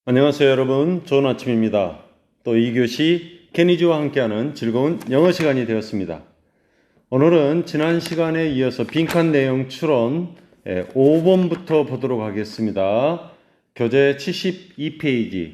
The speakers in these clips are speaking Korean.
안녕하세요 여러분, 좋은 아침입니다. 또 2교시 케니지와 함께하는 즐거운 영어 시간이 되었습니다. 오늘은 지난 시간에 이어서 빈칸 내용 추론 5번부터 보도록 하겠습니다. 교재 72페이지.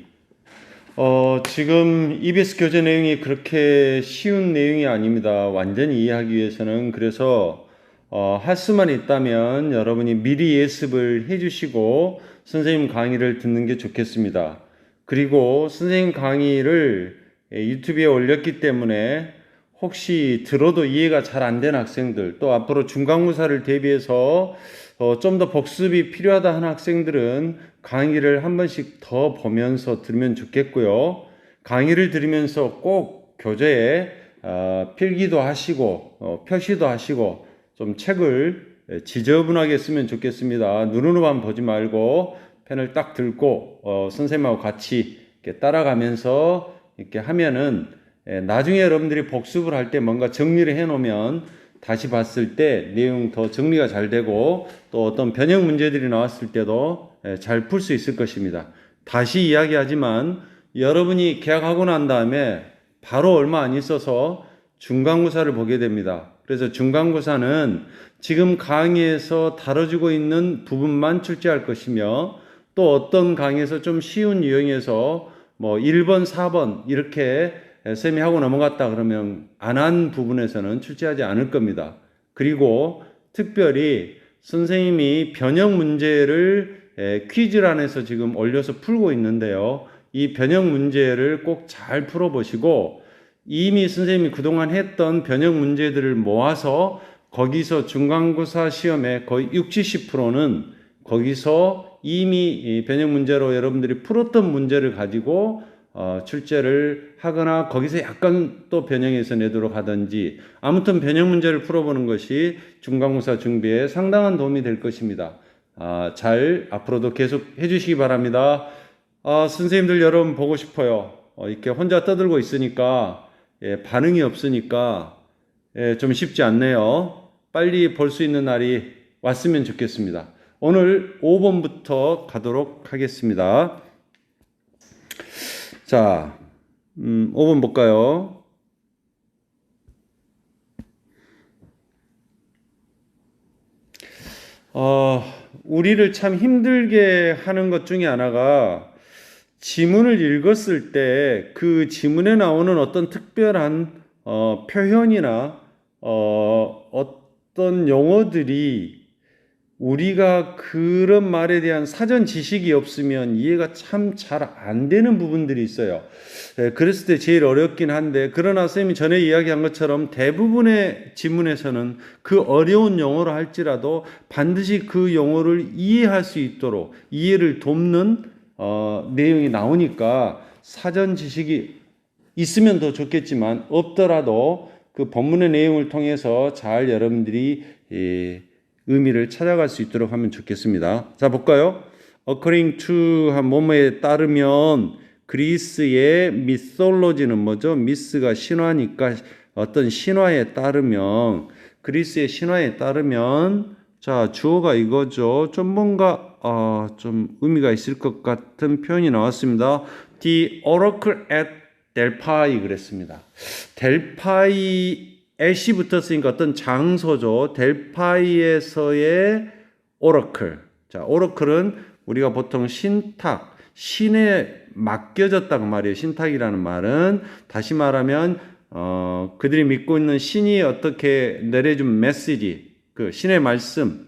지금 EBS 교재 내용이 그렇게 쉬운 내용이 아닙니다. 완전히 이해하기 위해서는. 그래서 할 수만 있다면 여러분이 미리 예습을 해주시고 선생님 강의를 듣는 게 좋겠습니다. 그리고 선생님 강의를 유튜브에 올렸기 때문에 혹시 들어도 이해가 잘 안 되는 학생들, 또 앞으로 중간고사를 대비해서 좀 더 복습이 필요하다 하는 학생들은 강의를 한 번씩 더 보면서 들으면 좋겠고요. 강의를 들으면서 꼭 교재에 필기도 하시고 표시도 하시고 좀 책을 지저분하게 쓰면 좋겠습니다. 눈으로만 보지 말고 펜을 딱 들고 선생님하고 같이 이렇게 따라가면서 이렇게 하면은 나중에 여러분들이 복습을 할 때 뭔가 정리를 해 놓으면 다시 봤을 때 내용 더 정리가 잘 되고 또 어떤 변형 문제들이 나왔을 때도 잘 풀 수 있을 것입니다. 다시 이야기하지만 여러분이 개학하고 난 다음에 바로 얼마 안 있어서 중간고사를 보게 됩니다. 그래서 중간고사는 지금 강의에서 다뤄지고 있는 부분만 출제할 것이며 또 어떤 강의에서 좀 쉬운 유형에서 뭐 1번, 4번 이렇게 쌤이 하고 넘어갔다 그러면 안 한 부분에서는 출제하지 않을 겁니다. 그리고 특별히 선생님이 변형 문제를 퀴즈란에서 지금 올려서 풀고 있는데요. 이 변형 문제를 꼭 잘 풀어보시고 이미 선생님이 그동안 했던 변형 문제들을 모아서 거기서 중간고사 시험에 거의 60, 70%는 거기서 이미 변형 문제로 여러분들이 풀었던 문제를 가지고 출제를 하거나 거기서 약간 또 변형해서 내도록 하든지 아무튼 변형 문제를 풀어보는 것이 중간고사 준비에 상당한 도움이 될 것입니다. 잘 앞으로도 계속 해주시기 바랍니다. 선생님들 여러분 보고 싶어요. 이렇게 혼자 떠들고 있으니까 반응이 없으니까 좀 쉽지 않네요. 빨리 볼 수 있는 날이 왔으면 좋겠습니다. 오늘 5번부터 가도록 하겠습니다. 자, 5번 볼까요? 우리를 참 힘들게 하는 것 중에 하나가 지문을 읽었을 때 그 지문에 나오는 어떤 특별한 표현이나 어떤 용어들이 우리가 그런 말에 대한 사전 지식이 없으면 이해가 참 잘 안 되는 부분들이 있어요. 그랬을 때 제일 어렵긴 한데, 그러나 쌤이 전에 이야기한 것처럼 대부분의 지문에서는 그 어려운 용어를 할지라도 반드시 그 용어를 이해할 수 있도록 이해를 돕는 내용이 나오니까 사전 지식이 있으면 더 좋겠지만 없더라도 그 본문의 내용을 통해서 잘 여러분들이 의미를 찾아갈 수 있도록 하면 좋겠습니다. 자, 볼까요? According to 한 뭐뭐에 따르면 그리스의 미솔로지는 뭐죠? 미스가 신화니까 어떤 신화에 따르면 그리스의 신화에 따르면 자, 주어가 이거죠. 좀 뭔가 좀 의미가 있을 것 같은 표현이 나왔습니다. The oracle at 델파이 그랬습니다. 델파이 애시 붙었으니까 어떤 장소죠. 델파이에서의 오라클. 자, 오라클은 우리가 보통 신탁, 신에 맡겨졌다고 말이에요. 신탁이라는 말은 다시 말하면 그들이 믿고 있는 신이 어떻게 내려준 메시지, 그 신의 말씀,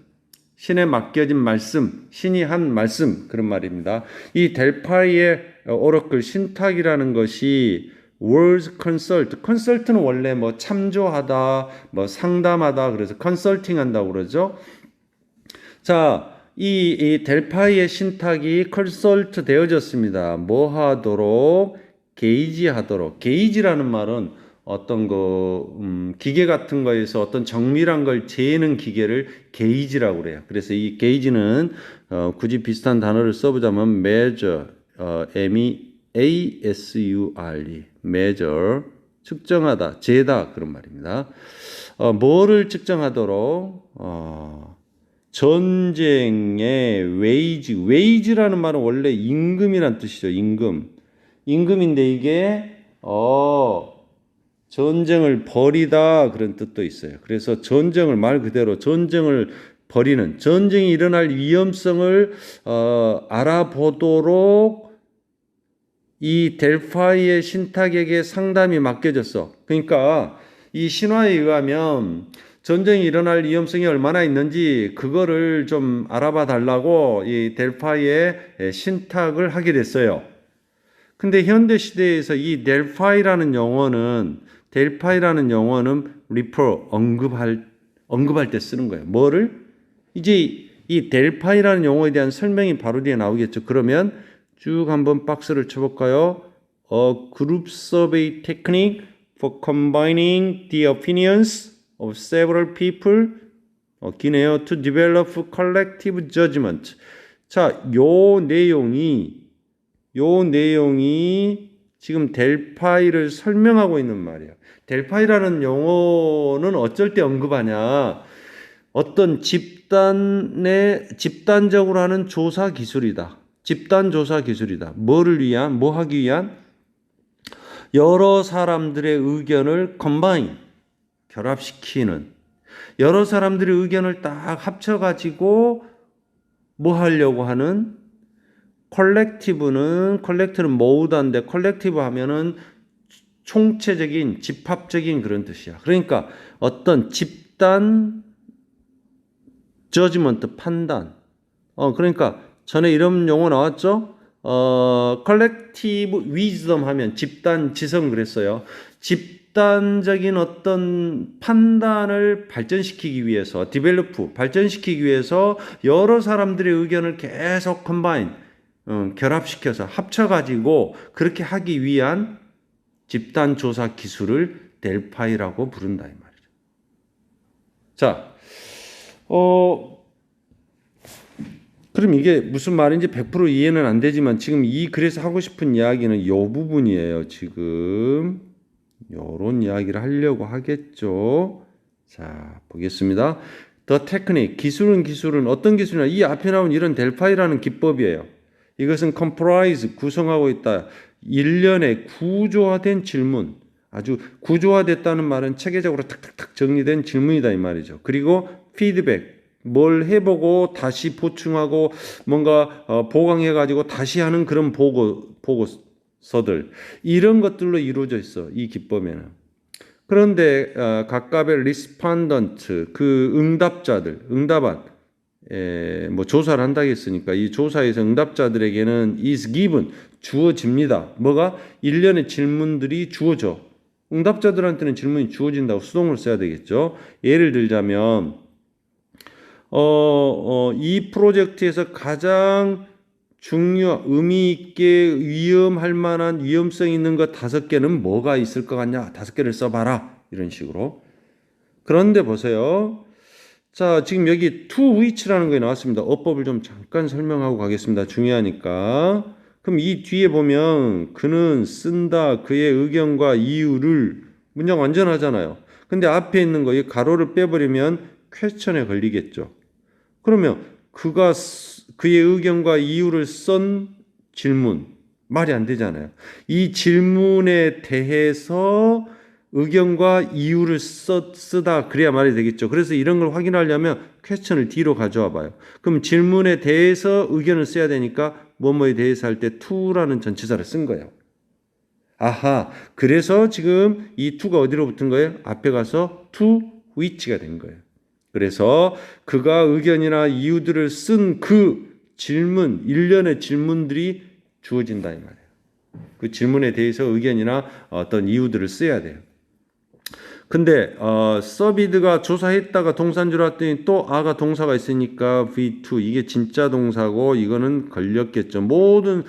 신에 맡겨진 말씀, 신이 한 말씀 그런 말입니다. 이 델파이의 오라클 신탁이라는 것이 Words Consult. 컨설트는 원래 뭐 참조하다, 뭐 상담하다, 그래서 컨설팅 한다고 그러죠. 자, 이 델파이의 신탁이 컨설트 되어졌습니다. 뭐 하도록? 게이지 하도록. 게이지라는 말은 어떤 기계 같은 거에서 어떤 정밀한 걸 재는 기계를 게이지라고 그래요. 그래서 이 게이지는 굳이 비슷한 단어를 써보자면 measure, A-S-U-R-E, measure, 측정하다, 재다 그런 말입니다. 뭐를 측정하도록? 전쟁의 웨이지라는 말은 원래 임금이란 뜻이죠. 임금인데 이게 전쟁을 벌이다 그런 뜻도 있어요. 그래서 전쟁을 말 그대로 전쟁을 벌이는 전쟁이 일어날 위험성을 알아보도록 이 델파이의 신탁에게 상담이 맡겨졌어. 그러니까 이 신화에 의하면 전쟁이 일어날 위험성이 얼마나 있는지 그거를 좀 알아봐 달라고 이 델파이의 신탁을 하게 됐어요. 근데 현대 시대에서 이 델파이라는 용어는 refer 언급할 때 쓰는 거예요. 뭐를? 이제 이 델파이라는 용어에 대한 설명이 바로 뒤에 나오겠죠. 그러면 쭉 한번 박스를 쳐볼까요? A group survey technique for combining the opinions of several people. 기네요. To develop collective judgment. 자, 요 내용이 지금 델파이를 설명하고 있는 말이에요. 델파이라는 용어는 어쩔 때 언급하냐? 어떤 집단적으로 하는 조사 기술이다. 집단 조사 기술이다. 뭐 하기 위한? 여러 사람들의 의견을 결합시키는, 여러 사람들의 의견을 딱 합쳐가지고 뭐 하려고 하는? 컬렉트는 모으다인데 컬렉티브 하면은 총체적인, 집합적인 그런 뜻이야. 그러니까 어떤 집단 저지먼트, 판단. 그러니까 전에 이런 용어 나왔죠? 컬렉티브 위즈덤 하면 집단 지성 그랬어요. 집단적인 어떤 판단을 발전시키기 위해서, 발전시키기 위해서 여러 사람들의 의견을 계속 결합시켜서 합쳐가지고 그렇게 하기 위한 집단 조사 기술을 델파이라고 부른다 이 말이죠. 자, 그럼 이게 무슨 말인지 100% 이해는 안 되지만 지금 이 글에서 하고 싶은 이야기는 이 부분이에요. 지금 요런 이야기를 하려고 하겠죠. 자, 보겠습니다. The technique, 기술은 어떤 기술이냐? 이 앞에 나온 이런 델파이라는 기법이에요. 이것은 comprise, 구성하고 있다. 일련의 구조화된 질문, 아주 구조화됐다는 말은 체계적으로 탁탁탁 정리된 질문이다 이 말이죠. 그리고 피드백, 뭘 해보고 다시 보충하고 뭔가 보강해가지고 다시 하는 그런 보고서들, 이런 것들로 이루어져 있어 이 기법에는. 그런데 각각의 리스판던트, 그 응답한 뭐 조사를 한다고 했으니까 이 조사에서 응답자들에게는 is given, 주어집니다. 뭐가? 일련의 질문들이 주어져. 응답자들한테는 질문이 주어진다고 수동으로 써야 되겠죠. 예를 들자면 이 프로젝트에서 가장 의미 있게 위험할 만한 위험성 있는 것 5개는 뭐가 있을 것 같냐? 5개를 써봐라. 이런 식으로. 그런데 보세요. 자, 지금 여기 to which라는 게 나왔습니다. 어법을 좀 잠깐 설명하고 가겠습니다. 중요하니까. 그럼 이 뒤에 보면 그는 쓴다, 그의 의견과 이유를, 문장 완전하잖아요. 근데 앞에 있는 거, 이 가로를 빼버리면 퀘스천에 걸리겠죠. 그러면 그의 의견과 이유를 쓴 질문, 말이 안 되잖아요. 이 질문에 대해서 의견과 이유를 쓰다 그래야 말이 되겠죠. 그래서 이런 걸 확인하려면 퀘스천을 뒤로 가져와 봐요. 그럼 질문에 대해서 의견을 써야 되니까 뭐뭐에 대해서 할 때 to라는 전치사를 쓴 거예요. 아하, 그래서 지금 이 to가 어디로 붙은 거예요? 앞에 가서 to which가 된 거예요. 그래서 그가 의견이나 이유들을 쓴 그 질문, 일련의 질문들이 주어진다 이 말이에요. 그 질문에 대해서 의견이나 어떤 이유들을 써야 돼요. 근데 서비드가 조사했다가 동사인 줄 알았더니 또 아가 동사가 있으니까 V2 이게 진짜 동사고 이거는 걸렸겠죠. 모든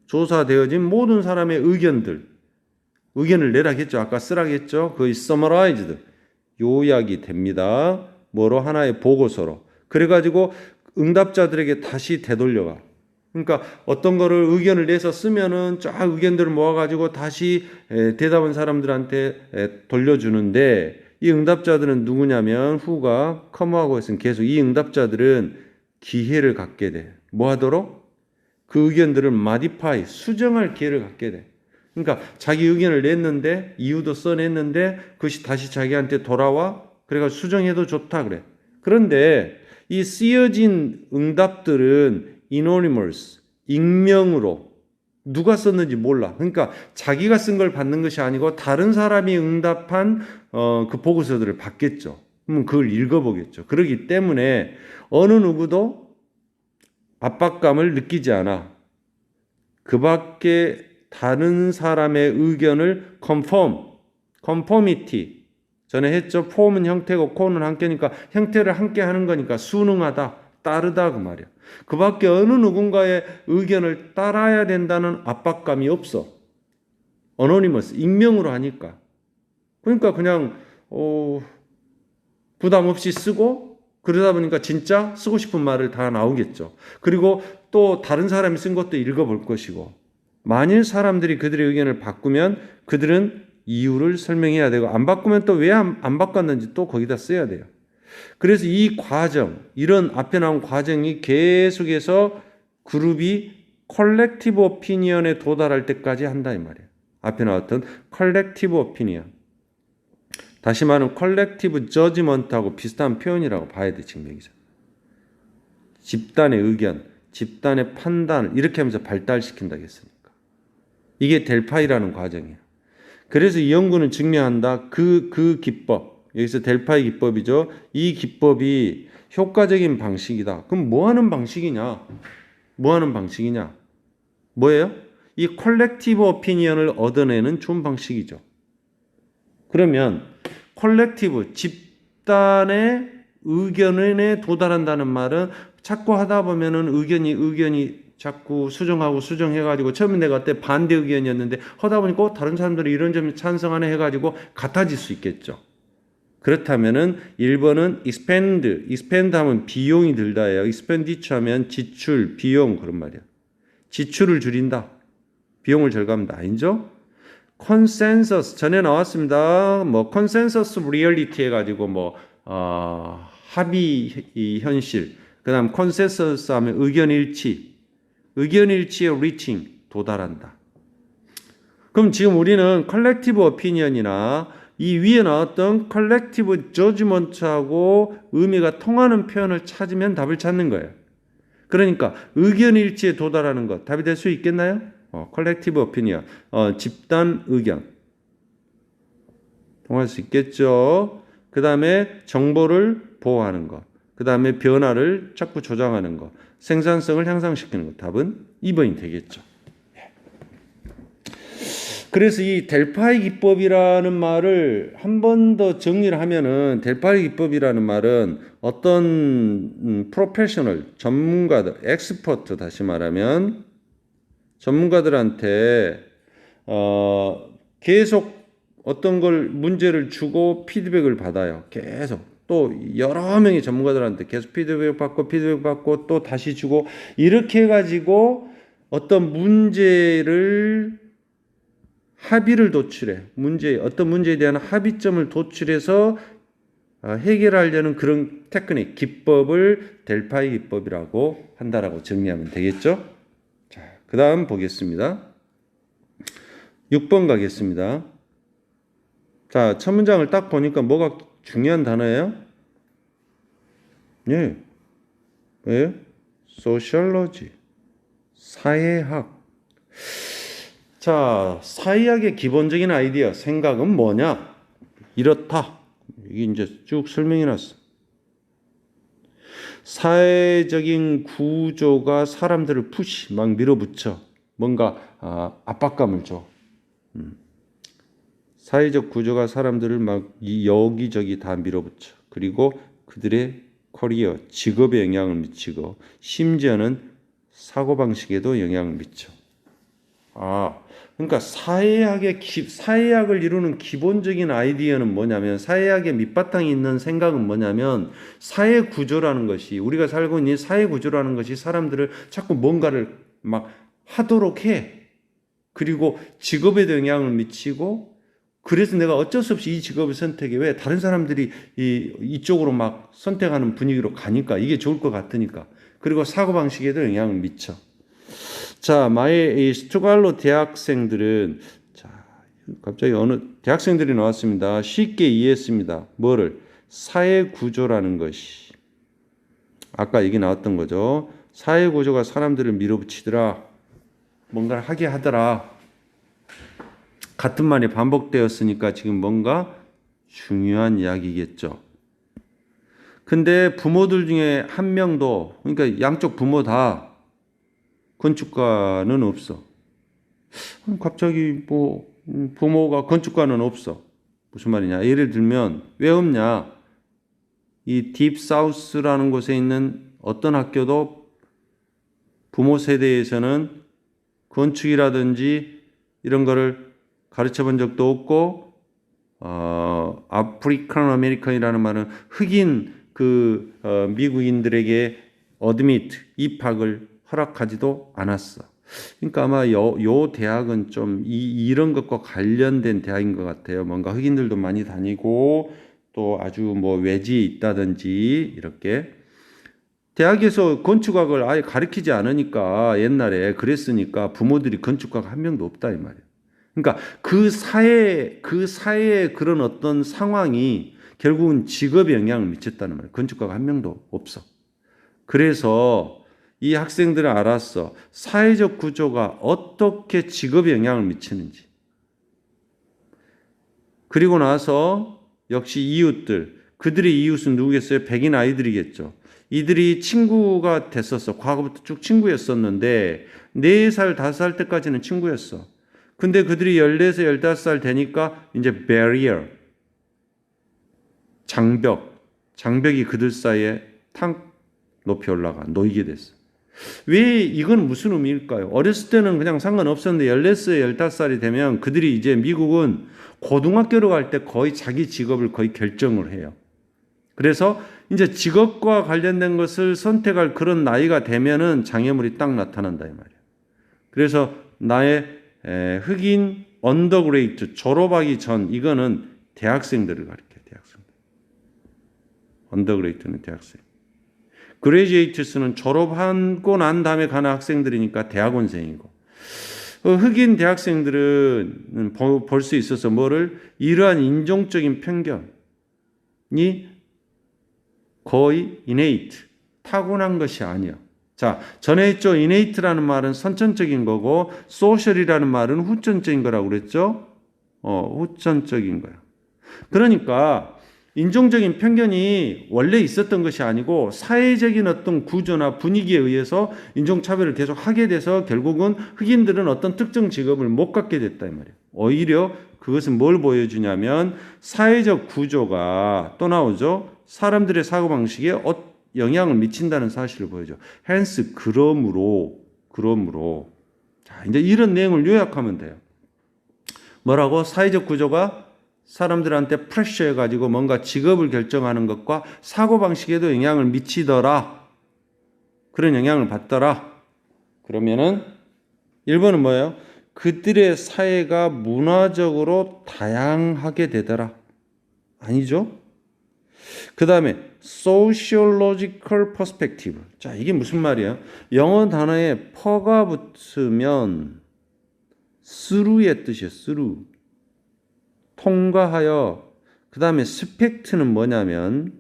조사되어진 모든 사람의 의견을 내라겠죠. 아까 쓰라겠죠. 거의 summarized, 요약이 됩니다. 뭐로? 하나의 보고서로. 그래가지고 응답자들에게 다시 되돌려가. 그러니까 어떤 거를 의견을 내서 쓰면은 쫙 의견들을 모아가지고 다시 대답한 사람들한테 돌려주는데 이 응답자들은 누구냐면 who가 come하고 있으면 계속 이 응답자들은 기회를 갖게 돼. 뭐 하도록? 그 의견들을 modify, 수정할 기회를 갖게 돼. 그러니까 자기 의견을 냈는데 이유도 써냈는데 그것이 다시 자기한테 돌아와. 그래가지고 수정해도 좋다 그래. 그런데 이 쓰여진 응답들은 anonymous, 익명으로 누가 썼는지 몰라. 그러니까 자기가 쓴 걸 받는 것이 아니고 다른 사람이 응답한 그 보고서들을 받겠죠. 그러면 그걸 읽어보겠죠. 그렇기 때문에 어느 누구도 압박감을 느끼지 않아. 그 밖에 다른 사람의 의견을 conformity. 전에 했죠. form은 형태고 co는 한계니까 형태를 함께 하는 거니까 순응하다, 따르다 그 말이야. 그 밖에 어느 누군가의 의견을 따라야 된다는 압박감이 없어. 어노니머스, 익명으로 하니까. 그러니까 그냥 부담 없이 쓰고 그러다 보니까 진짜 쓰고 싶은 말을 다 나오겠죠. 그리고 또 다른 사람이 쓴 것도 읽어볼 것이고 만일 사람들이 그들의 의견을 바꾸면 그들은 이유를 설명해야 되고 안 바꾸면 또 왜 안 바꿨는지 또 거기다 써야 돼요. 그래서 이 과정, 이런 앞에 나온 과정이 계속해서 그룹이 컬렉티브 오피니언에 도달할 때까지 한다 이 말이에요. 앞에 나왔던 컬렉티브 오피니언. 다시 말하면 컬렉티브 저지먼트하고 비슷한 표현이라고 봐야 돼, 지금 여기서. 집단의 의견, 집단의 판단을 이렇게 하면서 발달시킨다고 했으니까. 이게 델파이라는 과정이에요. 그래서 이 연구는 증명한다. 그 기법, 여기서 델파이 기법이죠. 이 기법이 효과적인 방식이다. 그럼 뭐 하는 방식이냐? 뭐 하는 방식이냐? 뭐예요? 이 컬렉티브 오피니언을 얻어내는 좋은 방식이죠. 그러면 컬렉티브, 집단의 의견에 도달한다는 말은 자꾸 하다 보면은 의견이 자꾸 수정해가지고 처음에 내가 그때 반대 의견이었는데 하다 보니까 다른 사람들이 이런 점에 찬성하네 해가지고 같아질 수 있겠죠. 그렇다면은 1번은 expand 하면 비용이 들다예요. expenditure 하면 지출, 비용 그런 말이야. 지출을 줄인다. 비용을 절감한다. 아니죠? consensus 전에 나왔습니다. 뭐 consensus reality 해가지고 합의 현실. 그다음 consensus 하면 의견 일치에 reaching 도달한다. 그럼 지금 우리는 collective opinion이나 이 위에 나왔던 collective judgment하고 의미가 통하는 표현을 찾으면 답을 찾는 거예요. 그러니까 의견 일치에 도달하는 것 답이 될 수 있겠나요? collective opinion, 집단 의견 통할 수 있겠죠. 그 다음에 정보를 보호하는 것, 그 다음에 변화를 자꾸 조장하는 것, 생산성을 향상시키는 것. 답은 2번이 되겠죠. 그래서 이 델파이 기법이라는 말을 한 번 더 정리를 하면은 델파이 기법이라는 말은 어떤 프로페셔널, 전문가들, 엑스퍼트 다시 말하면 전문가들한테 계속 어떤 걸 문제를 주고 피드백을 받아요. 계속 또 여러 명의 전문가들한테 계속 피드백 받고 또 다시 주고 이렇게 해가지고 어떤 문제를 합의를 도출해 어떤 문제에 대한 합의점을 도출해서 해결하려는 그런 테크닉, 기법을 델파이 기법이라고 한다라고 정리하면 되겠죠. 자, 그 다음 보겠습니다. 6번 가겠습니다. 자, 첫 문장을 딱 보니까 뭐가 중요한 단어예요? 예. 왜요? 소셜로지. 사회학. 자, 사회학의 기본적인 아이디어, 생각은 뭐냐? 이렇다. 이게 이제 쭉 설명해 놨어. 사회적인 구조가 사람들을 막 밀어붙여. 뭔가 압박감을 줘. 사회적 구조가 사람들을 막 여기저기 다 밀어붙여. 그리고 그들의 커리어, 직업에 영향을 미치고 심지어는 사고방식에도 영향을 미쳐. 그러니까 사회학을 이루는 기본적인 아이디어는 뭐냐면, 사회학의 밑바탕이 있는 생각은 뭐냐면, 사회 구조라는 것이, 우리가 살고 있는 사회 구조라는 것이 사람들을 자꾸 뭔가를 막 하도록 해. 그리고 직업에도 영향을 미치고 그래서 내가 어쩔 수 없이 이 직업을 선택해. 왜? 다른 사람들이 이쪽으로 막 선택하는 분위기로 가니까 이게 좋을 것 같으니까. 그리고 사고방식에도 영향을 미쳐. 자, 이 스투갈로 대학생들은, 자, 갑자기 어느 대학생들이 나왔습니다. 쉽게 이해했습니다. 뭐를? 사회 구조라는 것이. 아까 얘기 나왔던 거죠. 사회 구조가 사람들을 밀어붙이더라. 뭔가를 하게 하더라. 같은 말이 반복되었으니까 지금 뭔가 중요한 이야기겠죠. 근데 부모들 중에 한 명도, 그러니까 양쪽 부모 다 건축가는 없어. 갑자기 뭐 부모가 건축가는 없어. 무슨 말이냐? 예를 들면 왜 없냐? 이 딥사우스라는 곳에 있는 어떤 학교도 부모 세대에서는 건축이라든지 이런 거를 가르쳐 본 적도 없고, 아프리칸 아메리칸이라는 말은 흑인 미국인들에게 어드미트, 입학을 허락하지도 않았어. 그러니까 아마 요 대학은 좀 이런 것과 관련된 대학인 것 같아요. 뭔가 흑인들도 많이 다니고 또 아주 뭐 외지에 있다든지 이렇게. 대학에서 건축학을 아예 가르치지 않으니까 옛날에 그랬으니까 부모들이 건축가가 한 명도 없다 이 말이에요. 그러니까 그 사회의 그런 어떤 상황이 결국은 직업에 영향을 미쳤다는 말이에요. 건축가가 한 명도 없어. 그래서 이 학생들은 알았어. 사회적 구조가 어떻게 직업에 영향을 미치는지. 그리고 나서 역시 이웃들, 그들의 이웃은 누구겠어요? 백인 아이들이겠죠. 이들이 친구가 됐었어. 과거부터 쭉 친구였었는데 4살, 5살 때까지는 친구였어. 근데 그들이 14살, 15살 되니까 이제 barrier, 장벽이 그들 사이에 탁 높이 올라가 놓이게 됐어. 왜 이건 무슨 의미일까요? 어렸을 때는 그냥 상관없었는데 14살, 15살이 되면 그들이 이제 미국은 고등학교로 갈 때 거의 자기 직업을 거의 결정을 해요. 그래서 이제 직업과 관련된 것을 선택할 그런 나이가 되면은 장애물이 딱 나타난다 이 말이에요. 그래서 나의 흑인 언더그레이트 졸업하기 전 이거는 대학생들을 가리켜요. 대학생들. 언더그레이트는 대학생. 그레이지에이트스는 졸업하고 난 다음에 가는 학생들이니까 대학원생이고, 흑인 대학생들은 볼 수 있어서 뭐를? 이러한 인종적인 편견이 거의 innate, 타고난 것이 아니야. 자, 전에 했죠. innate라는 말은 선천적인 거고 social이라는 말은 후천적인 거라고 그랬죠. 후천적인 거야. 그러니까 인종적인 편견이 원래 있었던 것이 아니고 사회적인 어떤 구조나 분위기에 의해서 인종차별을 계속 하게 돼서 결국은 흑인들은 어떤 특정 직업을 못 갖게 됐다 이 말이에요. 오히려 그것은 뭘 보여주냐면 사회적 구조가 또 나오죠. 사람들의 사고방식에 영향을 미친다는 사실을 보여줘. 헨스 그러므로 자, 이제 이런 내용을 요약하면 돼요. 뭐라고? 사회적 구조가 사람들한테 프레셔해가지고 뭔가 직업을 결정하는 것과 사고방식에도 영향을 미치더라. 그런 영향을 받더라. 그러면은 1번은 뭐예요? 그들의 사회가 문화적으로 다양하게 되더라. 아니죠? 그 다음에 sociological perspective. 자, 이게 무슨 말이에요? 영어 단어에 퍼가 붙으면 through의 뜻이에요. through. 통과하여. 그 다음에 스펙트는 뭐냐면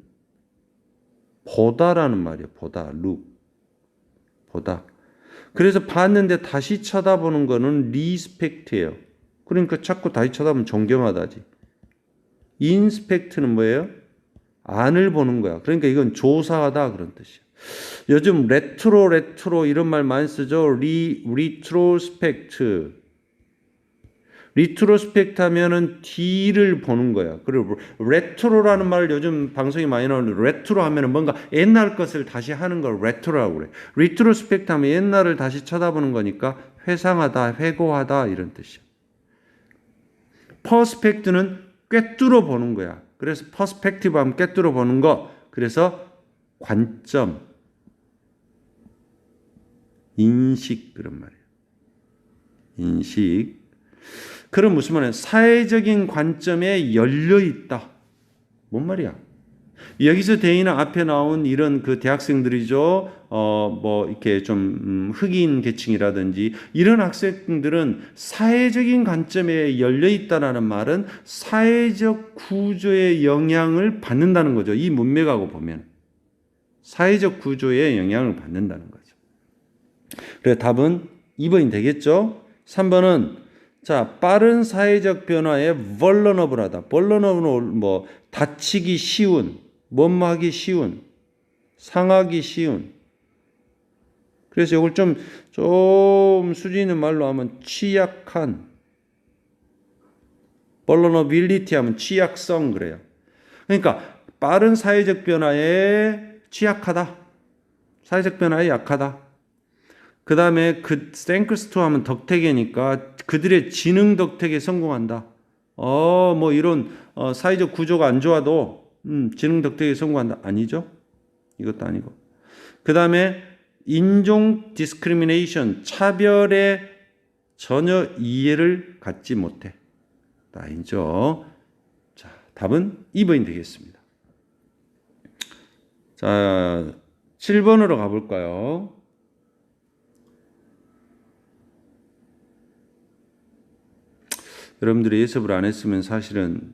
보다라는 말이에요. 보다. look. 보다. 그래서 봤는데 다시 쳐다보는 거는 리스펙트예요. 그러니까 자꾸 다시 쳐다보면 존경하다지. 인스펙트는 뭐예요? 안을 보는 거야. 그러니까 이건 조사하다 그런 뜻이야. 요즘 레트로 이런 말 많이 쓰죠. 리트로스펙트. 리트로스펙트 하면은 뒤를 보는 거야. 그리고 레트로라는 말을 요즘 방송이 많이 나오는데 레트로 하면은 뭔가 옛날 것을 다시 하는 걸 레트로라고 그래. 리트로스펙트 하면 옛날을 다시 쳐다보는 거니까 회상하다, 회고하다 이런 뜻이야. 퍼스펙트는 꿰뚫어 보는 거야. 그래서 퍼스펙티브 하면 꿰뚫어 보는 거. 그래서 관점, 인식 그런 말이에요. 인식. 그런 무슨 말이야? 사회적인 관점에 열려 있다. 뭔 말이야? 여기서 대인은 앞에 나온 이런 그 대학생들이죠. 뭐 이렇게 좀 흑인 계층이라든지 이런 학생들은 사회적인 관점에 열려 있다라는 말은 사회적 구조의 영향을 받는다는 거죠. 이 문맥하고 보면 사회적 구조에 영향을 받는다는 거죠. 그래서 답은 2번이 되겠죠. 3번은 자, 빠른 사회적 변화에 vulnerable하다. vulnerable 뭐 다치기 쉬운, 뭐하기 쉬운, 상하기 쉬운. 그래서 이걸 좀 수준 있는 말로 하면 취약한, vulnerability 하면 취약성 그래요. 그러니까 빠른 사회적 변화에 취약하다. 사회적 변화에 약하다. 그 다음에 thanks to 하면 덕택이니까 그들의 지능 덕택에 성공한다. 뭐 이런 사회적 구조가 안 좋아도 지능 덕택에 성공한다. 아니죠? 이것도 아니고. 그 다음에 인종 discrimination, 차별에 전혀 이해를 갖지 못해. 아니죠. 자, 답은 2번이 되겠습니다. 자, 7번으로 가볼까요? 여러분들이 예습을 안 했으면 사실은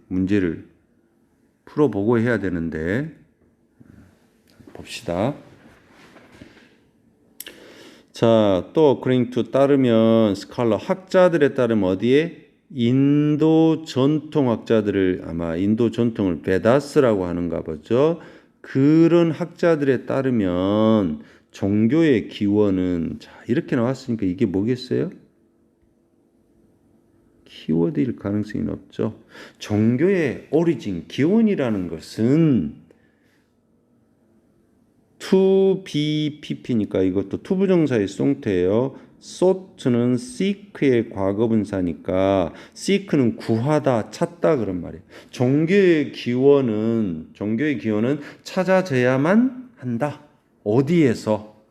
문제를 풀어보고 해야 되는데 봅시다. 자, 또 according to 따르면 스칼러 학자들에 따르면 어디에? 인도 전통학자들을 아마 인도 전통을 베다스라고 하는가 보죠. 그런 학자들에 따르면 종교의 기원은 자 이렇게 나왔으니까 이게 뭐겠어요? 키워드일 가능성이 높죠. 종교의 오리진, 기원이라는 것은 to be pp니까 이것도 투부정사의 쏭태예요. sought는 seek의 과거분사니까 seek는 구하다, 찾다 그런 말이에요. 종교의 기원은 찾아져야만 한다. 어디에서?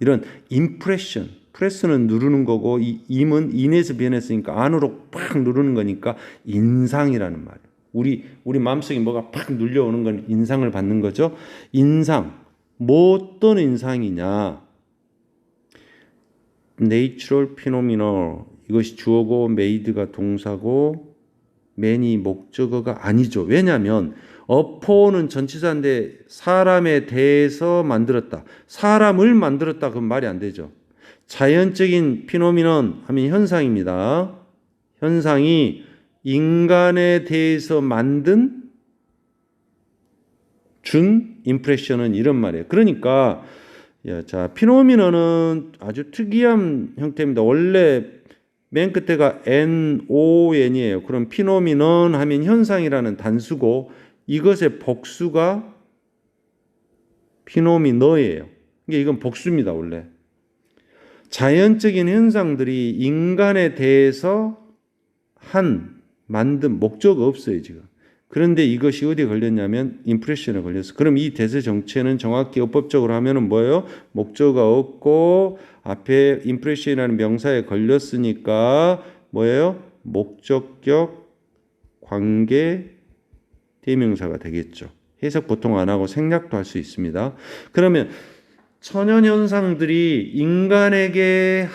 이런 impression, 프레스는 누르는 거고 이 임은 인에서 변했으니까 안으로 팍 누르는 거니까 인상이라는 말이에요. 우리 마음속에 뭐가 팍 눌려오는 건 인상을 받는 거죠. 인상. 뭐 어떤 인상이냐? Natural phenomenal. 이것이 주어고 made가 동사고 man이 목적어가 아니죠. 왜냐하면 upon은 전치사인데 사람에 대해서 만들었다. 사람을 만들었다. 그건 말이 안 되죠. 자연적인 피노미넌 하면 현상입니다. 현상이 인간에 대해서 만든 준 임프레션은 이런 말이에요. 그러니까 자 피노미넌은 아주 특이한 형태입니다. 원래 맨 끝에가 NON이에요. 그럼 피노미넌 하면 현상이라는 단수고 이것의 복수가 피노미너예요. 이건 복수입니다. 원래. 자연적인 현상들이 인간에 대해서 만든 목적 없어요, 지금. 그런데 이것이 어디에 걸렸냐면 임프레션에 걸렸어. 그럼 이 대세 정체는 정확히 어법적으로 하면은 뭐예요? 목적어가 없고 앞에 임프레션이라는 명사에 걸렸으니까 뭐예요? 목적격 관계 대명사가 되겠죠. 해석 보통 안 하고 생략도 할 수 있습니다. 그러면 천연 현상들이 인간에게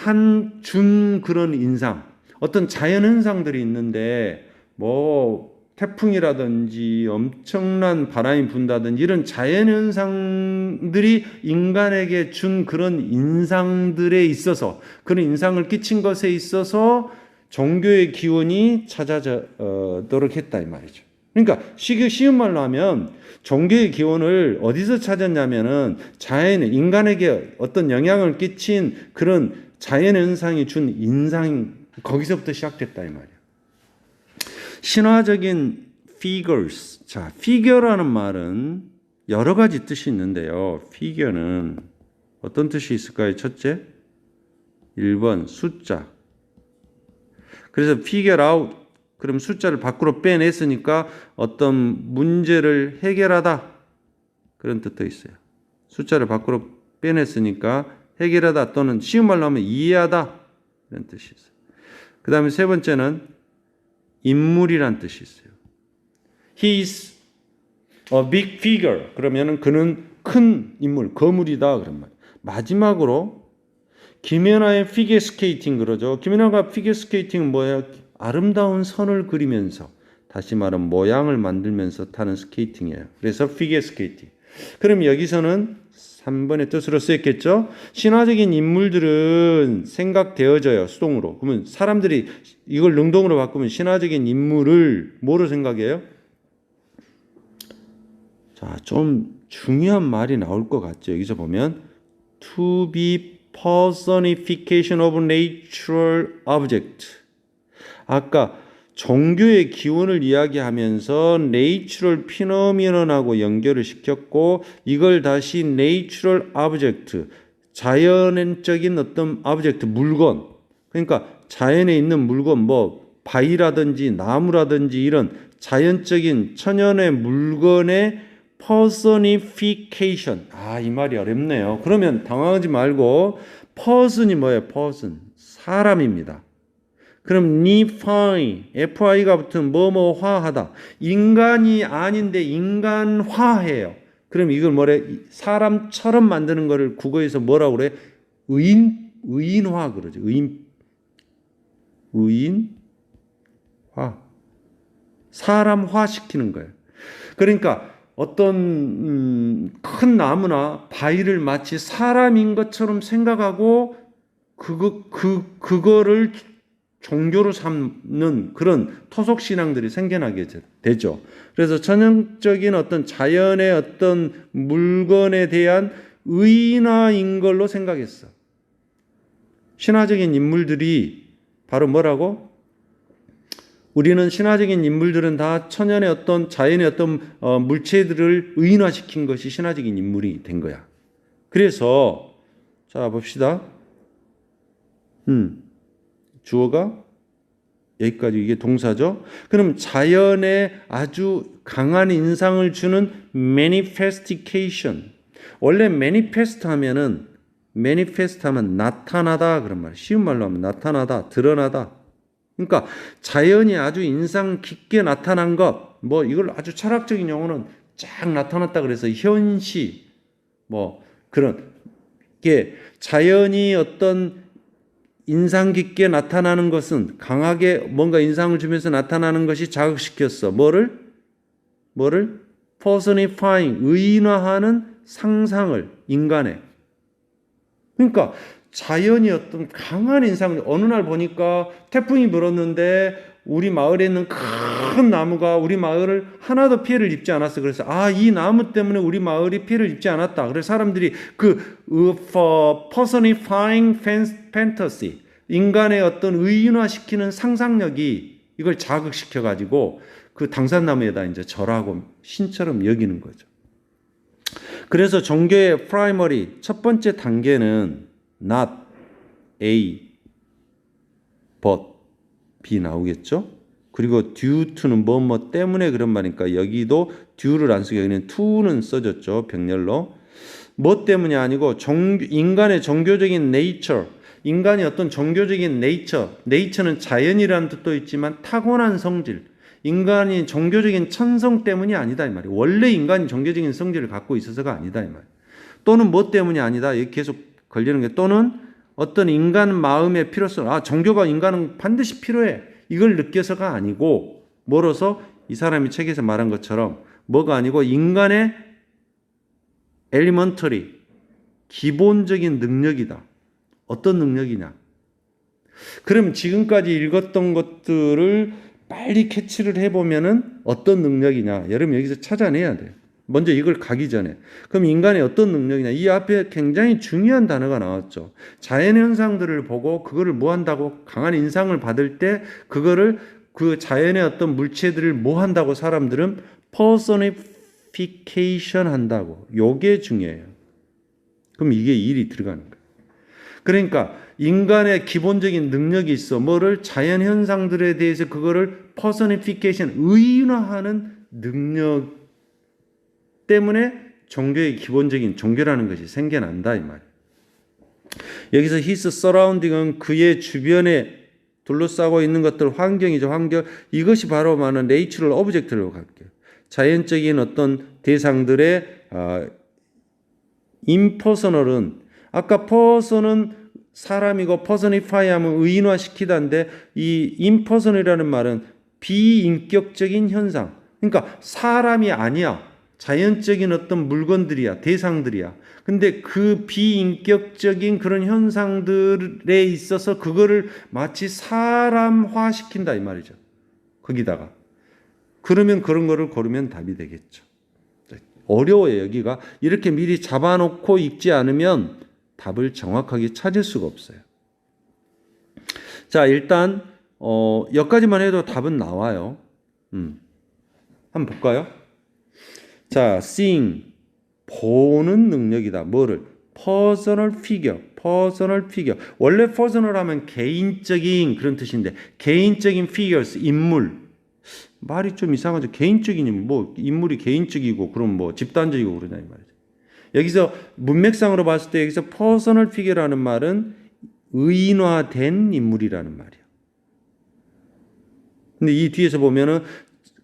준 그런 인상, 어떤 자연 현상들이 있는데 뭐 태풍이라든지 엄청난 바람이 분다든지 이런 자연 현상들이 인간에게 준 그런 인상들에 있어서 그런 인상을 끼친 것에 있어서 종교의 기원이 찾아도록 했다 이 말이죠. 그러니까 쉬운 말로 하면 종교의 기원을 어디서 찾았냐면은 인간에게 어떤 영향을 끼친 그런 자연 현상이 준 인상 거기서부터 시작됐다 이 말이야. 신화적인 figures. 자, figure라는 말은 여러 가지 뜻이 있는데요. figure는 어떤 뜻이 있을까요? 첫째, 1번 숫자. 그래서 figure out. 그럼 숫자를 밖으로 빼냈으니까 어떤 문제를 해결하다. 그런 뜻도 있어요. 숫자를 밖으로 빼냈으니까 해결하다 또는 쉬운 말로 하면 이해하다. 이런 뜻이 있어요. 그 다음에 세 번째는 인물이란 뜻이 있어요. He is a big figure. 그러면은 그는 큰 인물, 거물이다 그런 말. 마지막으로 김연아의 피겨 스케이팅 그러죠. 김연아가 피겨 스케이팅은 뭐예요? 아름다운 선을 그리면서 다시 말하면 모양을 만들면서 타는 스케이팅이에요. 그래서 피겨 스케이팅. 그럼 여기서는 3번의 뜻으로 쓰였겠죠? 신화적인 인물들은 생각되어져요. 수동으로. 그러면 사람들이 이걸 능동으로 바꾸면 신화적인 인물을 뭐로 생각해요? 자, 좀 중요한 말이 나올 것 같죠. 여기서 보면 to be personification of natural object. 아까 종교의 기원을 이야기하면서 natural phenomenon하고 연결을 시켰고 이걸 다시 natural object, 자연적인 어떤 object, 물건. 그러니까 자연에 있는 물건 뭐 바위라든지 나무라든지 이런 자연적인 천연의 물건의 personification. 이 말이 어렵네요. 그러면 당황하지 말고 person이 뭐예요? person. 사람입니다. 그럼 define, fi가 붙은 뭐뭐화하다. 인간이 아닌데 인간화해요. 그럼 이걸 뭐래? 사람처럼 만드는 거를 국어에서 뭐라고 그래? 의인화 그러죠. 의인화. 사람화시키는 거예요. 그러니까 어떤 큰 나무나 바위를 마치 사람인 것처럼 생각하고 그거를 종교로 삼는 그런 토속 신앙들이 생겨나게 되죠. 그래서 전형적인 어떤 자연의 어떤 물건에 대한 의인화인 걸로 생각했어. 신화적인 인물들이 바로 뭐라고? 우리는 신화적인 인물들은 다 천연의 어떤 자연의 어떤 물체들을 의인화시킨 것이 신화적인 인물이 된 거야. 그래서 자 봅시다. 주어가 여기까지 이게 동사죠. 그럼 자연에 아주 강한 인상을 주는 manifestation. 원래 manifest 하면 나타나다 그런 말. 쉬운 말로 하면 나타나다, 드러나다. 그러니까 자연이 아주 인상 깊게 나타난 것. 뭐 이걸 아주 철학적인 용어는 쫙 나타났다 그래서 현시 뭐 그런 게 자연이 어떤 인상 깊게 나타나는 것은 강하게 뭔가 인상을 주면서 나타나는 것이 자극시켰어. 뭐를? personifying, 의인화하는 상상을 인간의. 그러니까 자연이 어떤 강한 인상을 어느 날 보니까 태풍이 불었는데 우리 마을에 있는 큰 나무가 우리 마을을 하나도 피해를 입지 않았어. 그래서 이 나무 때문에 우리 마을이 피해를 입지 않았다. 그래서 사람들이 personifying fantasy, 인간의 어떤 의인화시키는 상상력이 이걸 자극시켜 가지고 그 당산나무에다 이제 절하고 신처럼 여기는 거죠. 그래서 종교의 primary 첫 번째 단계는 not A but B 나오겠죠? 그리고 due to는 뭐 때문에 그런 말이니까 여기도 due를 안 쓰고 여기는 to는 써졌죠. 병렬로. 뭐 때문이 아니고 인간의 종교적인 nature, 인간이 어떤 종교적인 nature는 자연이라는 뜻도 있지만 타고난 성질, 인간이 종교적인 천성 때문이 아니다 이 말이에요. 원래 인간이 종교적인 성질을 갖고 있어서가 아니다 이 말이에요. 또는 뭐 때문이 아니다. 여기 계속 걸리는 게 또는 어떤 인간 마음의 필요성, 종교가 인간은 반드시 필요해. 이걸 느껴서가 아니고 뭐로서 이 사람이 책에서 말한 것처럼 뭐가 아니고 인간의 elementary, 기본적인 능력이다. 어떤 능력이냐? 그럼 지금까지 읽었던 것들을 빨리 캐치를 해보면은 어떤 능력이냐? 여러분 여기서 찾아내야 돼요. 먼저 이걸 가기 전에. 그럼 인간의 어떤 능력이냐? 이 앞에 굉장히 중요한 단어가 나왔죠. 자연현상들을 보고 그거를 뭐 한다고 강한 인상을 받을 때 그거를 그 자연의 어떤 물체들을 뭐 한다고 사람들은 personification 한다고. 요게 중요해요. 그럼 이게 일이 들어가는 거예요. 그러니까 인간의 기본적인 능력이 있어. 뭐를 자연현상들에 대해서 그거를 personification, 의인화하는 능력 때문에 종교의 기본적인 종교라는 것이 생겨난다 이 말이에요. 여기서 his surrounding은 그의 주변에 둘러싸고 있는 것들, 환경이죠. 환경. 이것이 바로 많은 내추럴 오브젝트로 갈게요. 자연적인 어떤 대상들의 임퍼서널은 아까 퍼슨은 사람이고 퍼서니파이 하면 의인화시키다인데 이 임퍼서널이라는 말은 비인격적인 현상. 그러니까 사람이 아니야. 자연적인 어떤 물건들이야. 대상들이야. 근데 그 비인격적인 그런 현상들에 있어서 그거를 마치 사람화 시킨다 이 말이죠. 거기다가. 그러면 그런 거를 고르면 답이 되겠죠. 어려워요. 여기가. 이렇게 미리 잡아놓고 읽지 않으면 답을 정확하게 찾을 수가 없어요. 자, 일단 여기까지만 해도 답은 나와요. 한번 볼까요? 자, seeing 보는 능력이다. 뭐를? personal figure. 원래 personal 하면 개인적인 그런 뜻인데 개인적인 figures, 인물. 말이 좀 이상하죠. 개인적인 인물, 뭐 인물이 개인적이고 그럼 뭐 집단적이고 그러냐 이 말이죠. 여기서 문맥상으로 봤을 때 여기서 퍼스널 피겨라는 말은 의인화된 인물이라는 말이야. 근데 이 뒤에서 보면은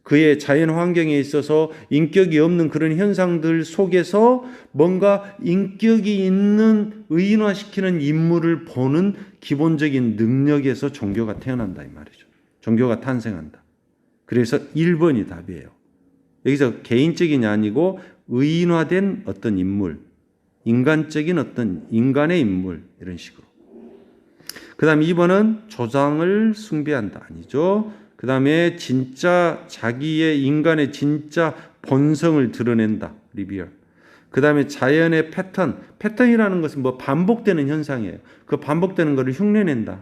그의 자연 환경에 있어서 인격이 없는 그런 현상들 속에서 뭔가 인격이 있는 의인화시키는 인물을 보는 기본적인 능력에서 종교가 태어난다 이 말이죠. 종교가 탄생한다. 그래서 1번이 답이에요. 여기서 개인적인이 아니고 의인화된 어떤 인물, 인간적인 어떤 인간의 인물 이런 식으로. 그 다음 2번은 조상을 숭배한다. 아니죠. 그 다음에 진짜 자기의 인간의 진짜 본성을 드러낸다. 리비얼. 그 다음에 자연의 패턴이라는 것은 뭐 반복되는 현상이에요. 그 반복되는 것을 흉내낸다.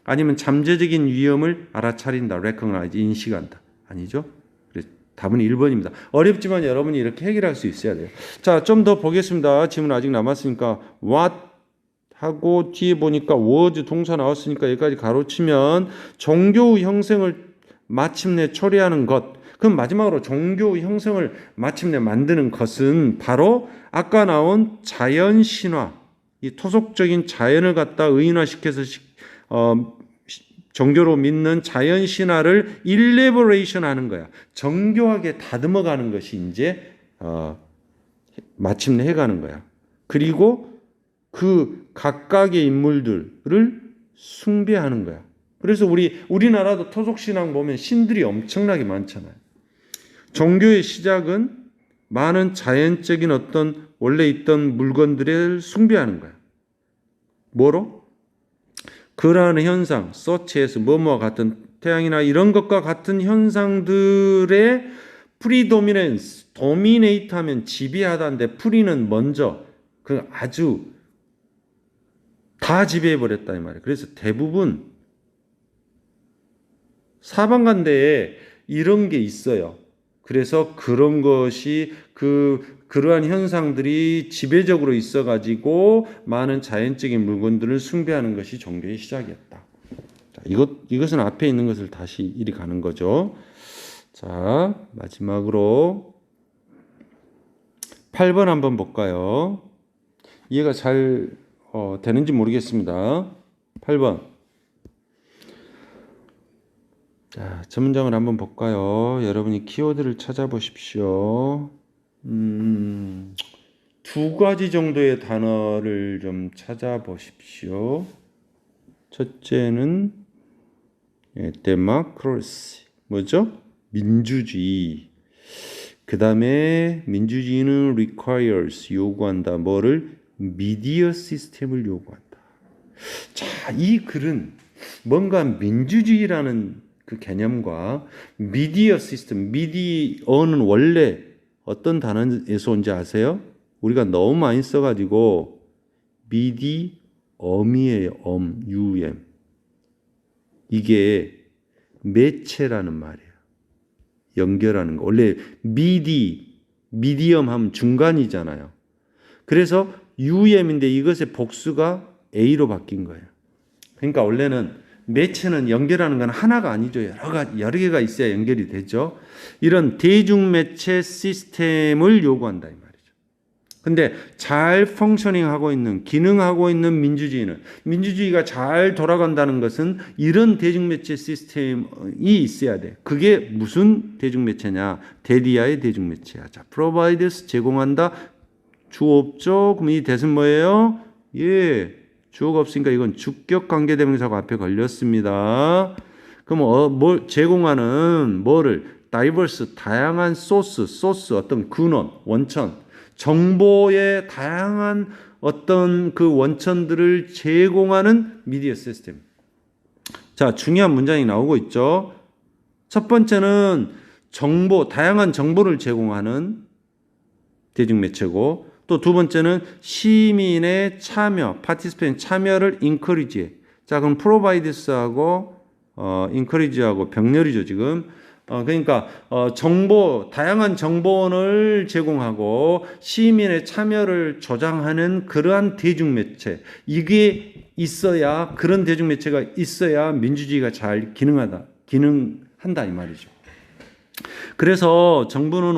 아니면 잠재적인 위험을 알아차린다. recognize, 인식한다. 아니죠? 그래서 답은 1번입니다. 어렵지만 여러분이 이렇게 해결할 수 있어야 돼요. 자, 좀 더 보겠습니다. 질문 아직 남았으니까 what 하고 뒤에 보니까 was 동사 나왔으니까 여기까지 가로치면 종교 형성을 마침내 초래하는 것. 그럼 마지막으로 종교 형성을 마침내 만드는 것은 바로 아까 나온 자연 신화, 이 토속적인 자연을 갖다 의인화시켜서 종교로 믿는 자연 신화를 일레버레이션 하는 거야. 정교하게 다듬어 가는 것이 이제 마침내 해가는 거야. 그리고 그 각각의 인물들을 숭배하는 거야. 그래서 우리나라도 토속신앙 보면 신들이 엄청나게 많잖아요. 종교의 시작은 많은 자연적인 어떤 원래 있던 물건들을 숭배하는 거야. 뭐로? 그러한 현상, 서치에서 뭐뭐와 같은 태양이나 이런 것과 같은 현상들의 프리도미넌스, 도미네이트 하면 지배하다인데 프리는 먼저 그 아주 다 지배해버렸다 이 말이에요. 그래서 대부분 사방간대에 이런 게 있어요. 그래서 그런 것이 그러한 현상들이 지배적으로 있어가지고 많은 자연적인 물건들을 숭배하는 것이 종교의 시작이었다. 자, 이것은 앞에 있는 것을 다시 이리 가는 거죠. 자, 마지막으로 8번 한번 볼까요? 이해가 잘 되는지 모르겠습니다. 8번. 자, 전문장을 한번 볼까요? 여러분이 키워드를 찾아보십시오. 두 가지 정도의 단어를 좀 찾아보십시오. 첫째는 데모크라시. 뭐죠? 민주주의. 그 다음에 민주주의는 requires, 요구한다. 뭐를? 미디어 시스템을 요구한다. 자, 이 글은 뭔가 민주주의라는 그 개념과 미디어 시스템, 미디어는 원래 어떤 단어에서 온지 아세요? 우리가 너무 많이 써가지고 미디엄이에요. UM. 이게 매체라는 말이에요. 연결하는 거. 원래 미디엄 하면 중간이잖아요. 그래서 UM인데 이것의 복수가 A로 바뀐 거예요. 그러니까 원래는 매체는 연결하는 건 하나가 아니죠. 여러 개가 있어야 연결이 되죠. 이런 대중매체 시스템을 요구한다 이 말이죠. 근데 잘 펑셔닝하고 있는, 기능하고 있는 민주주의가 잘 돌아간다는 것은 이런 대중매체 시스템이 있어야 돼. 그게 무슨 대중매체냐? 대리아의 대중매체야. 자, provides 제공한다. 주어 없죠? 그럼 이 대신 뭐예요? 예, 주어가 없으니까 이건 주격 관계대명사가 앞에 걸렸습니다. 그럼 뭘 제공하는 뭐를? diverse 다양한 소스 어떤 근원, 원천, 정보의 다양한 어떤 그 원천들을 제공하는 미디어 시스템. 자, 중요한 문장이 나오고 있죠. 첫 번째는 다양한 정보를 제공하는 대중매체고, 또 두 번째는 시민의 참여, 파티스펜 참여를 encourage해. 자, 그럼 provides하고 encourage하고 병렬이죠, 지금. 그러니까 다양한 정보원을 제공하고 시민의 참여를 조장하는 그러한 대중매체, 이게 있어야, 그런 대중매체가 있어야 민주주의가 잘 기능한다 이 말이죠. 그래서 정부는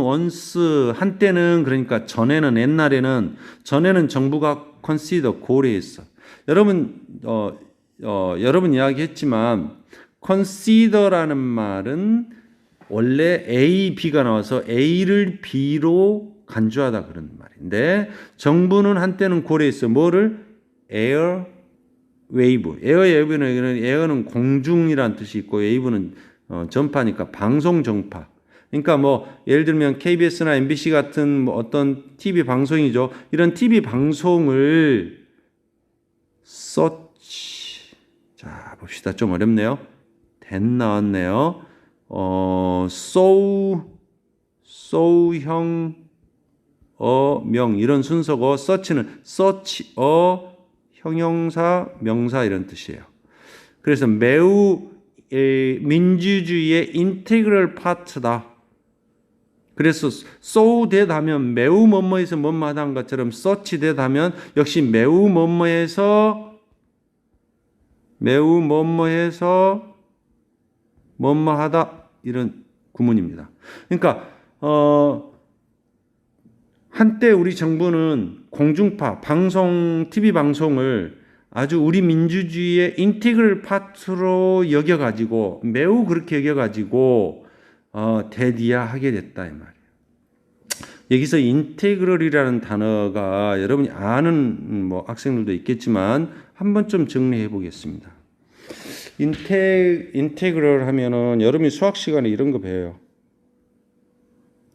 한때는, 그러니까 옛날에는 정부가 consider 고려했어. 여러분 이야기했지만 consider라는 말은 원래 A, B가 나와서 A를 B로 간주하다 그런 말인데, 정부는 한때는 고려했어. 뭐를? 에어웨이브. 에어는 공중이란 뜻이 있고, 웨이브는 전파니까 방송 전파. 그러니까 뭐 예를 들면 KBS나 MBC 같은 뭐 어떤 TV 방송이죠. 이런 TV 방송을 자, 봅시다. 좀 어렵네요. 나왔네요. 형, 명 이런 순서고, 서치는 형용사, 명사 이런 뜻이에요. 그래서 매우 민주주의의 인테그럴 파트다. 그래서 so that 하면 매우 뭐뭐해서 뭐뭐하다 한 것처럼 such that 하면 역시 매우 뭐뭐해서 뭐뭐하다 이런 구문입니다. 그러니까 한때 우리 정부는 공중파 TV 방송을 아주 우리 민주주의의 인테그럴 파트로 여겨가지고, 매우 그렇게 여겨가지고 대리화하게 됐다 이 말이에요. 여기서 인테그럴이라는 단어가 여러분이 아는 뭐 학생들도 있겠지만 한번 좀 정리해 보겠습니다. 인테그럴 하면은 여러분이 수학 시간에 이런 거 배워요.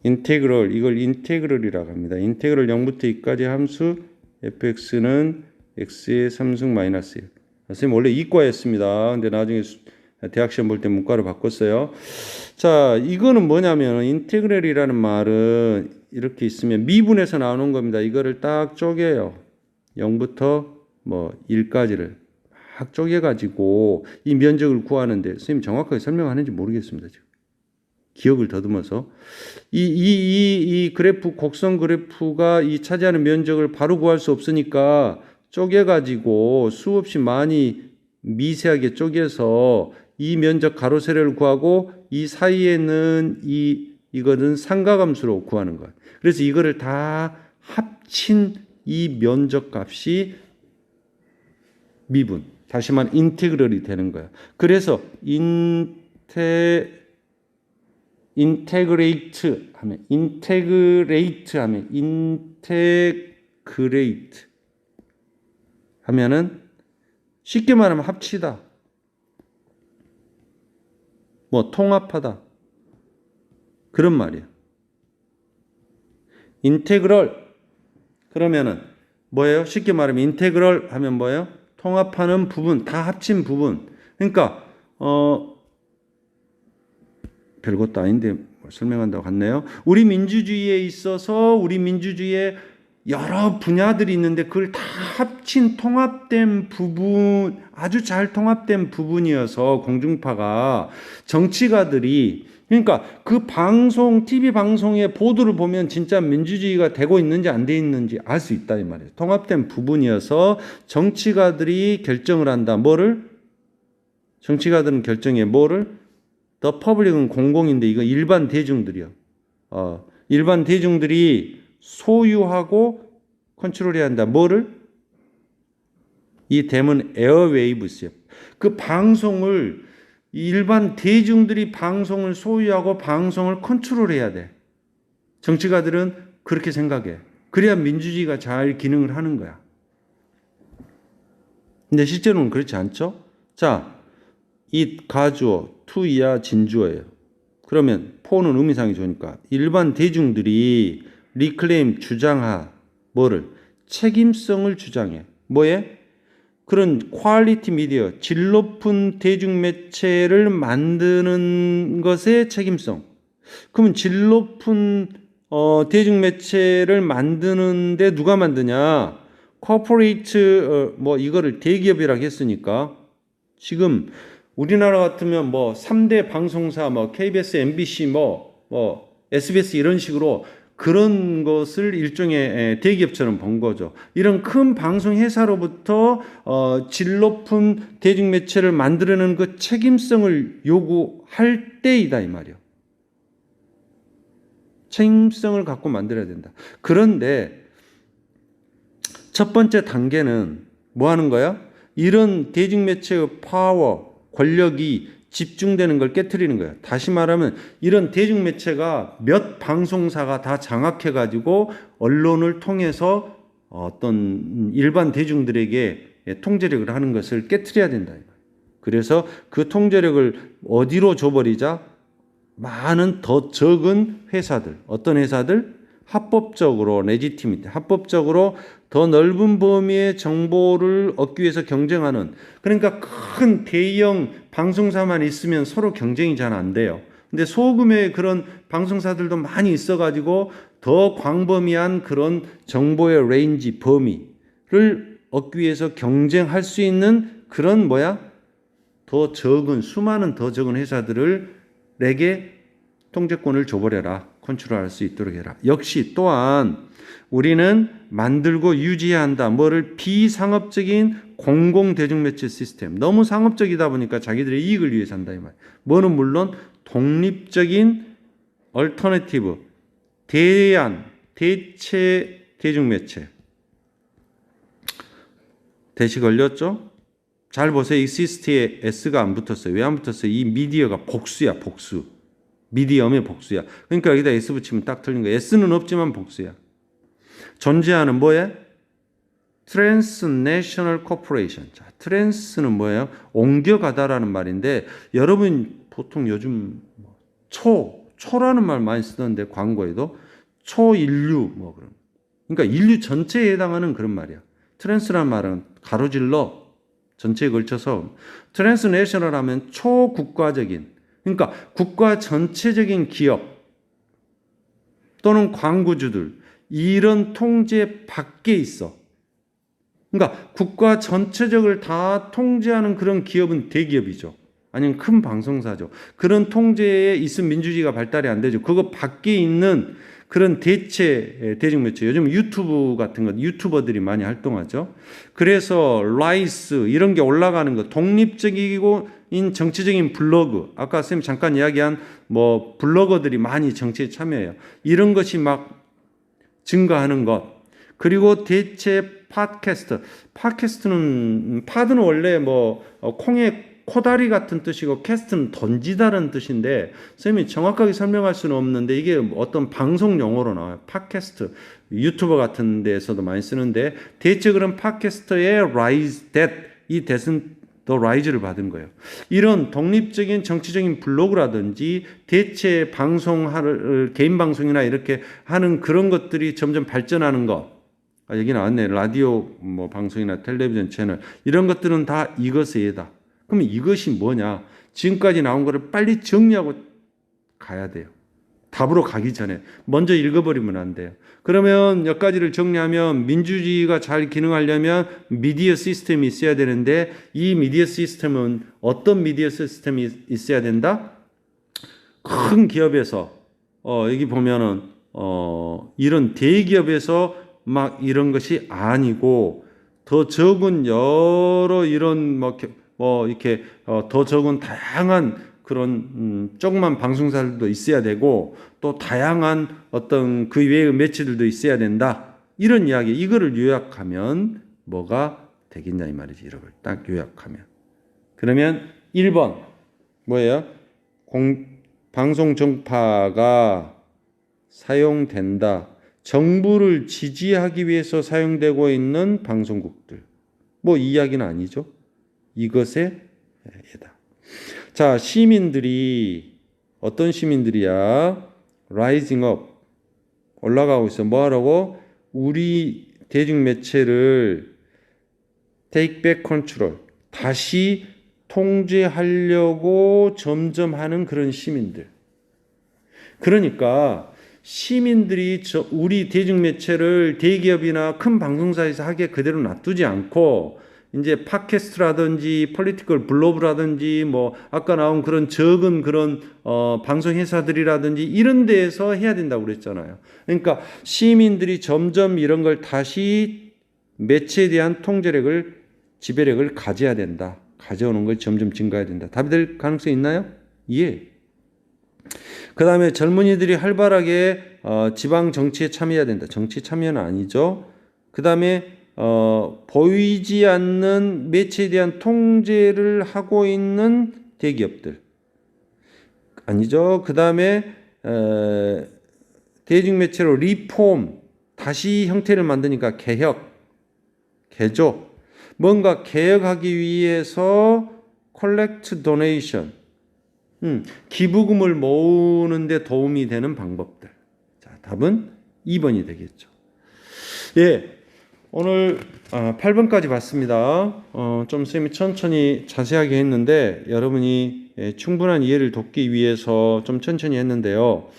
이걸 인테그럴이라고 합니다. 인테그럴 0부터 2까지 함수 fx는 x의 3승 마이너스예요. 선생님 원래 이과였습니다. 근데 나중에 대학 시험 볼 때 문과로 바꿨어요. 자, 이거는 뭐냐면 인테그럴이라는 말은 이렇게 있으면 미분에서 나오는 겁니다. 이거를 딱 쪼개요. 0부터 뭐 1까지를 막 쪼개가지고 이 면적을 구하는데, 선생님 정확하게 설명하는지 모르겠습니다. 지금 기억을 더듬어서 이 그래프, 곡선 그래프가 이 차지하는 면적을 바로 구할 수 없으니까 쪼개가지고 수없이 많이 미세하게 쪼개서 이 면적 가로 세로를 구하고, 이 사이에는 이거는 상가함수로 구하는 거예요. 그래서 이거를 다 합친 이 면적 값이 미분, 다시 말해 인테그럴이 되는 거예요. 그래서 인테그레이트 하면은 쉽게 말하면 합치다, 뭐 통합하다 그런 말이에요. 인테그럴 그러면은 뭐예요? 쉽게 말하면 인테그럴 하면 뭐예요? 통합하는 부분, 다 합친 부분. 그러니까 별것도 아닌데 설명한다고 갔네요. 우리 민주주의에 있어서 우리 민주주의에 여러 분야들이 있는데 그걸 다 합친 통합된 부분, 아주 잘 통합된 부분이어서 공중파가 정치가들이, 그러니까 그 TV 방송의 보도를 보면 진짜 민주주의가 되고 있는지 안 돼 있는지 알 수 있다 이 말이에요. 통합된 부분이어서 정치가들이 결정을 한다. 정치가들은 결정해. The public은 공공인데 이거 일반 대중들이요. 일반 대중들이 소유하고 컨트롤해야 한다. 뭐를? 이 댐은 에어웨이브스요. 그 방송을 일반 대중들이 방송을 소유하고 방송을 컨트롤해야 돼. 정치가들은 그렇게 생각해. 그래야 민주주의가 잘 기능을 하는 거야. 근데 실제로는 그렇지 않죠? 자, it 가주어, to 이하 진주어예요. 그러면 for는 의미상이 좋으니까 일반 대중들이 reclaim 주장하 뭐를? 책임성을 주장해. 뭐에? 그런 퀄리티 미디어, 질 높은 대중매체를 만드는 것의 책임성. 그러면 질 높은 대중매체를 만드는데 누가 만드냐? 코퍼레이트 뭐 이거를 대기업이라고 했으니까 지금 우리나라 같으면 뭐 3대 방송사 뭐 KBS, MBC 뭐 SBS 이런 식으로 그런 것을 일종의 대기업처럼 본 거죠. 이런 큰 방송 회사로부터 질 높은 대중매체를 만들어내는 그 책임성을 요구할 때이다 이 말이에요. 책임성을 갖고 만들어야 된다. 그런데 첫 번째 단계는 뭐 하는 거야? 이런 대중매체의 파워, 권력이 집중되는 걸 깨트리는 거예요. 다시 말하면 이런 대중매체가 몇 방송사가 다 장악해가지고 언론을 통해서 어떤 일반 대중들에게 통제력을 하는 것을 깨트려야 된다. 그래서 그 통제력을 어디로 줘버리자? 많은 더 적은 회사들, 어떤 회사들? 합법적으로 레지티미티, 합법적으로 더 넓은 범위의 정보를 얻기 위해서 경쟁하는, 그러니까 큰 대형 방송사만 있으면 서로 경쟁이 잘 안 돼요. 근데 소규모의 그런 방송사들도 많이 있어가지고 더 광범위한 그런 정보의 레인지, 범위를 얻기 위해서 경쟁할 수 있는 그런 더 적은, 수많은 더 적은 회사들을 내게 통제권을 줘버려라. 컨트롤할 수 있도록 해라. 역시 또한 우리는 만들고 유지해야 한다. 뭐를? 비상업적인 공공대중매체 시스템. 너무 상업적이다 보니까 자기들의 이익을 위해서 한다 이 말. 뭐는 물론 독립적인 얼터너티브, 대안, 대체 대중매체. 대시 걸렸죠? 잘 보세요. exist에 s가 안 붙었어요. 왜 안 붙었어요? 이 미디어가 복수야, 복수. 미디엄의 복수야. 그러니까 여기다 S 붙이면 딱 틀린 거야. S는 없지만 복수야. 존재하는 뭐예요? Transnational Corporation. 자, 트랜스는 뭐예요? 옮겨가다라는 말인데 여러분 보통 요즘 초라는 말 많이 쓰던데 광고에도 초인류 뭐 그런. 그러니까 인류 전체에 해당하는 그런 말이야. 트랜스라는 말은 가로질러 전체에 걸쳐서 트랜스내셔널 하면 초국가적인, 그러니까 국가 전체적인 기업 또는 광고주들 이런 통제 밖에 있어. 그러니까 국가 전체적을 다 통제하는 그런 기업은 대기업이죠. 아니면 큰 방송사죠. 그런 통제에 있으면 민주주의가 발달이 안 되죠. 그거 밖에 있는 그런 대체 대중매체, 요즘 유튜브 같은 거 유튜버들이 많이 활동하죠. 그래서 라이스 이런 게 올라가는 거, 독립적이고 정치적인 블로그, 아까 선생님 잠깐 이야기한 뭐 블로거들이 많이 정치에 참여해요. 이런 것이 막 증가하는 것. 그리고 대체 팟캐스트. 팟은 원래 뭐 콩의 코다리 같은 뜻이고 캐스트는 던지다라는 뜻인데 선생님이 정확하게 설명할 수는 없는데 이게 어떤 방송 용어로 나와요. 팟캐스트. 유튜버 같은 데에서도 많이 쓰는데 대체 그런 팟캐스트의 rise that, 이 that은 더 라이즈를 받은 거예요. 이런 독립적인 정치적인 블로그라든지 대체 개인 방송이나 이렇게 하는 그런 것들이 점점 발전하는 것. 여기 나왔네. 라디오 뭐 방송이나 텔레비전 채널 이런 것들은 다 이것의 예다. 그러면 이것이 뭐냐? 지금까지 나온 거를 빨리 정리하고 가야 돼요. 답으로 가기 전에 먼저 읽어버리면 안 돼요. 그러면 몇 가지를 정리하면 민주주의가 잘 기능하려면 미디어 시스템이 있어야 되는데 이 미디어 시스템은 어떤 미디어 시스템이 있어야 된다? 큰 기업에서 여기 보면은 이런 대기업에서 막 이런 것이 아니고 더 적은 여러 이런 이렇게 더 적은 다양한 그런 조그만 방송사들도 있어야 되고 또 다양한 어떤 그 외의 매체들도 있어야 된다. 이런 이야기, 이거를 요약하면 뭐가 되겠냐 이 말이지. 이걸 딱 요약하면. 그러면 1번 뭐예요? 방송 정파가 사용된다. 정부를 지지하기 위해서 사용되고 있는 방송국들. 뭐 이 이야기는 아니죠. 이것에 예다. 자, 시민들이 어떤 시민들이야? 라이징 업 올라가고 있어. 뭐 하라고? 우리 대중매체를 take back control 다시 통제하려고 점점 하는 그런 시민들. 그러니까 시민들이 우리 대중매체를 대기업이나 큰 방송사에서 하게 그대로 놔두지 않고 이제 팟캐스트라든지 폴리티컬 블로그라든지 뭐 아까 나온 그런 적은 그런 방송회사들이라든지 이런 데에서 해야 된다고 그랬잖아요. 그러니까 시민들이 점점 이런 걸 다시 매체에 대한 통제력을 지배력을 가져야 된다. 가져오는 걸 점점 증가해야 된다. 답이 될 가능성이 있나요? 예. 그 다음에 젊은이들이 활발하게 지방 정치에 참여해야 된다. 정치 참여는 아니죠. 그 다음에 보이지 않는 매체에 대한 통제를 하고 있는 대기업들 아니죠. 그 다음에 대중매체로 리폼 다시 형태를 만드니까 개혁, 개조 뭔가 개혁하기 위해서 collect donation 기부금을 모으는 데 도움이 되는 방법들. 자, 답은 2번이 되겠죠. 예. 오늘 8번까지 봤습니다. 좀 쌤이 천천히 자세하게 했는데 여러분이 충분한 이해를 돕기 위해서 좀 천천히 했는데요.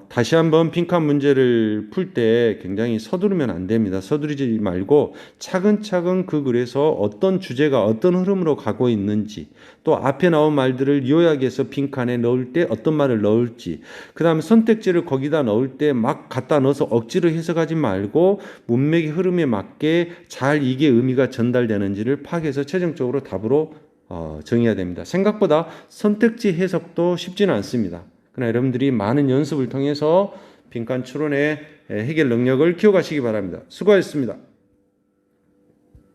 다시 한번 빈칸 문제를 풀 때 굉장히 서두르면 안 됩니다. 서두르지 말고 차근차근 그 글에서 어떤 주제가 어떤 흐름으로 가고 있는지 또 앞에 나온 말들을 요약해서 빈칸에 넣을 때 어떤 말을 넣을지 그 다음에 선택지를 거기다 넣을 때 막 갖다 넣어서 억지로 해석하지 말고 문맥의 흐름에 맞게 잘 이게 의미가 전달되는지를 파악해서 최종적으로 답으로 정해야 됩니다. 생각보다 선택지 해석도 쉽지는 않습니다. 그러나 여러분들이 많은 연습을 통해서 빈칸 추론의 해결 능력을 키워가시기 바랍니다. 수고하셨습니다.